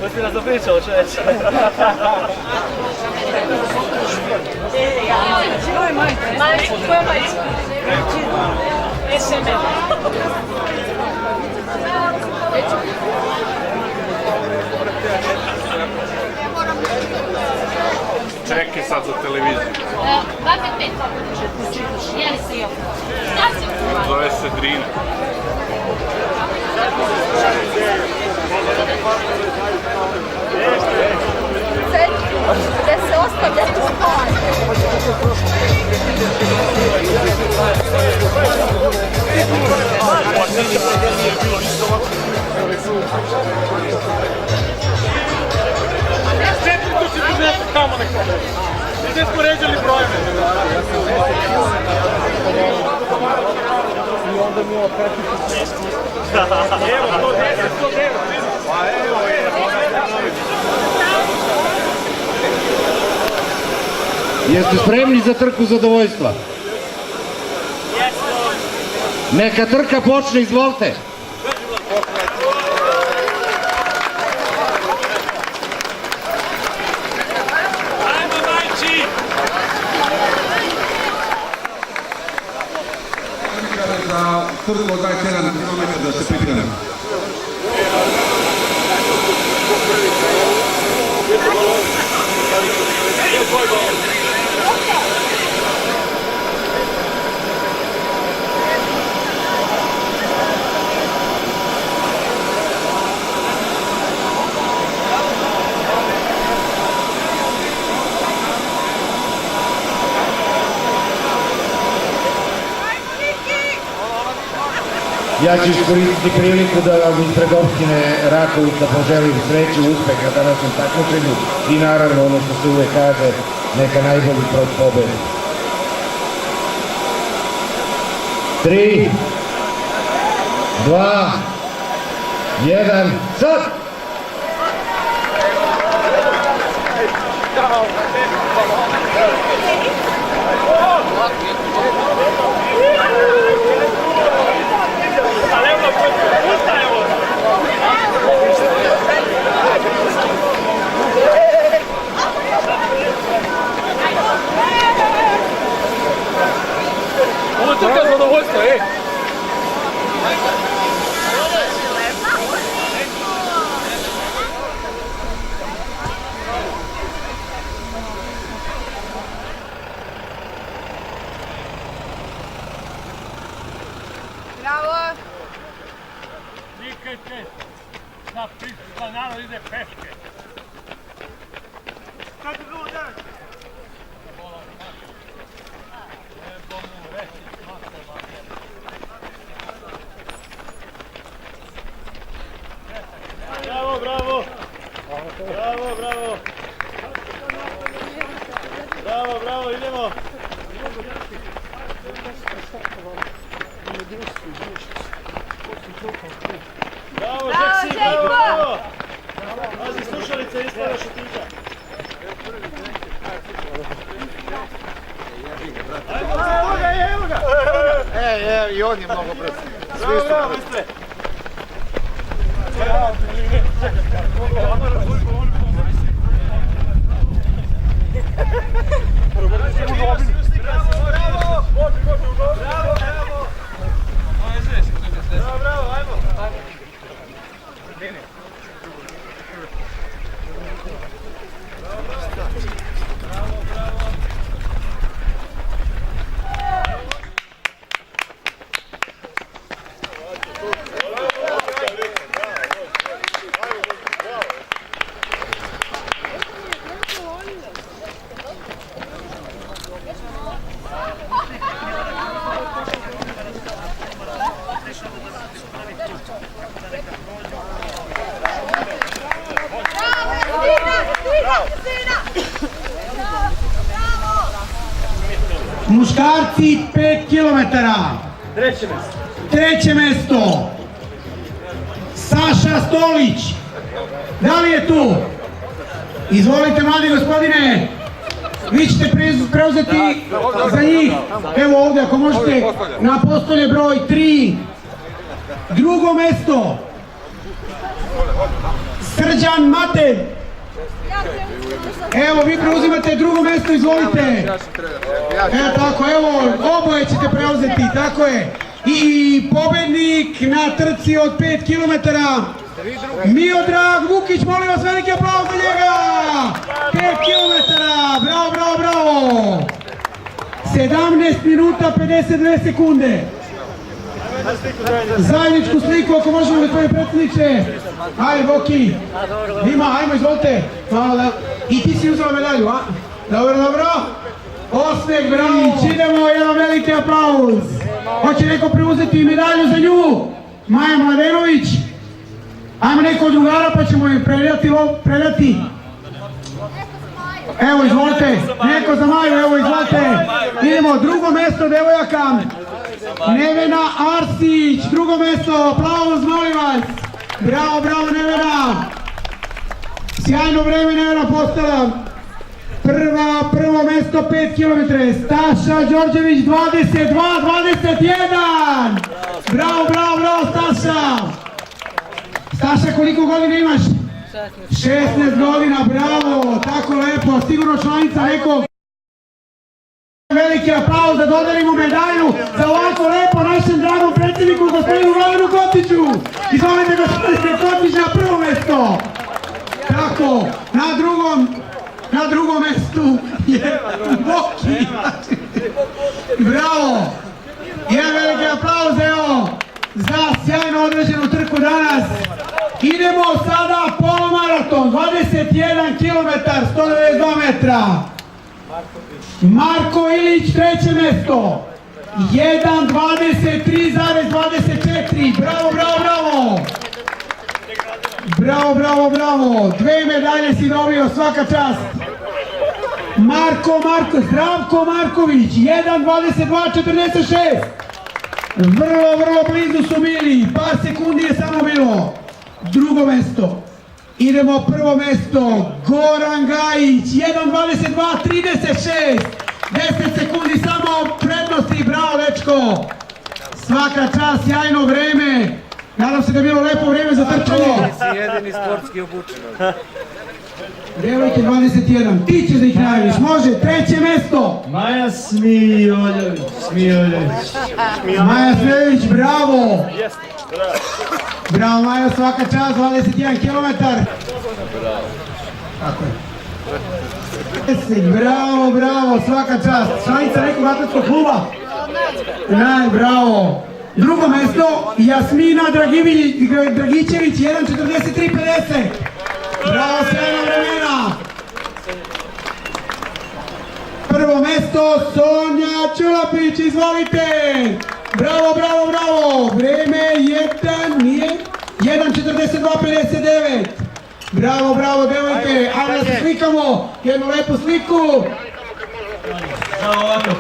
To si nas zapričao, čoveče. Majicu, koja majica? SML. Čekaj sad za televiziju. 25. Jeli se i ovo. Šta si? Zove se Drina. Gde se ostavlja tu spavanje? Tu si tu nešto tamo neko. Gdje smo ređali brojeve? I onda mi je opet evo, 110. Pa evo. Jeste spremni za trku zadovoljstva? Neka trka počne, izvolite. Za trku od 27 km da se pripremimo. Ja ću iskoristiti priliku da vam ispred opštine Rakovica poželim sreću, uspeha na današnjem takmičenju i naravno ono što se uvek kaže, neka najbolji pobedi. 3, 2, 1, sad! Ovo je trka zadovoljstva, ej! Bravo! Čekajte, za narod ide peške. Kako je bilo danas? Bravo, bravo! Bravo, bravo! Bravo, bravo, idemo! Bravo, Žeksi, bravo, bravo! Pazi, slušalice, ispada šutića. Evo ga! I on je mnogo brzo. Bravo, bravo, misle! Muškarci 5 km. Treće mesto. Treće mesto. Saša Stolić. Da li je tu? Izvolite, mladi gospodine. Vi ćete preuzeti za njih. Evo ovdje, ako možete, na postolje broj 3. Drugo mesto. Srđan Matev. Evo, vi preuzimate drugo mesto, izvolite. Evo tako, evo, oboje ćete preuzeti, tako je. I pobednik na trci od 5 km. Miodrag Vukić, molim vas, veliki aplauz za njega! 5 km, bravo, bravo, bravo! 17 minuta 52 sekunde. Zajedničku sliku, ako možemo, gospodine predsjedniče. Ajde, Voki. Ima, ajmo, izvolite. I ti si uzela medalju, a? Dobro, dobro. Osmeh, bravo. Idemo, jedan veliki aplauz. Hoće neko preuzeti medalju za nju? Maja Mladenović. Ajmo neko od drugara pa ćemo je predati. Evo, izvolite. Neko za Maju, evo, izvolite. Idemo, drugo mesto devojaka. Nevena Arsić, drugo mesto. Aplauz, molim vas. Bravo, bravo, Nevena. Sjajno vreme Nevena postala. Prvo mesto 5 km. Staša Đorđević 22, 21. Bravo, bravo, bravo, Staša. Staša, koliko godina imaš? 16 godina, bravo, tako lepo, sigurno članica nekog. Veliki aplauz da dodelimo medalju za ovako lepo našem dragom predsjedniku, gospodinu Vladanu Kotiću. Izvolite, gospodine Kotić, na prvo mesto. Tako, na drugom mestu je Boki. Bravo. Jedan veliki aplauz, evo, za sjajno određenu trku danas. Idemo sada polomaraton, 21 km, 192 metra. Marko Ilić, treće mesto. 1.23,24. Bravo, bravo, bravo. Bravo, bravo, bravo. 2 medalje si dobio, svaka čast. Zdravko Marković, 1.22,46. Vrlo blizu su bili, par sekundi je samo bilo. Drugo mesto. Idemo prvo mesto, Goran Gajić, 1.22,36. 10 sekundi samo prednosti, bravo dečko. Svaka čast, sjajno vreme. Nadam se da je bilo lepo vreme za trčanje. Si jedini sportski obučen. Devojke 21, ti ćeš da ih najaviš, može, treće mesto. Maja Smijoljević. Maja Smijoljević, bravo. Bravo Maja, svaka čast, 21 km. Tako je. Bravo, bravo, svaka čast. Članica nekog atletskog kluba. Bravo. Drugo mesto, Jasmina Dragićević, 1.43,50. Bravo, sjajna vremena. Prvo mesto, Sonja Čulapić, izvolite. Bravo, bravo, bravo. Vreme 1.42,59. Bravo, bravo, devojke. Ajde da se slikamo. Jednu lepu sliku. Bravo, ovako.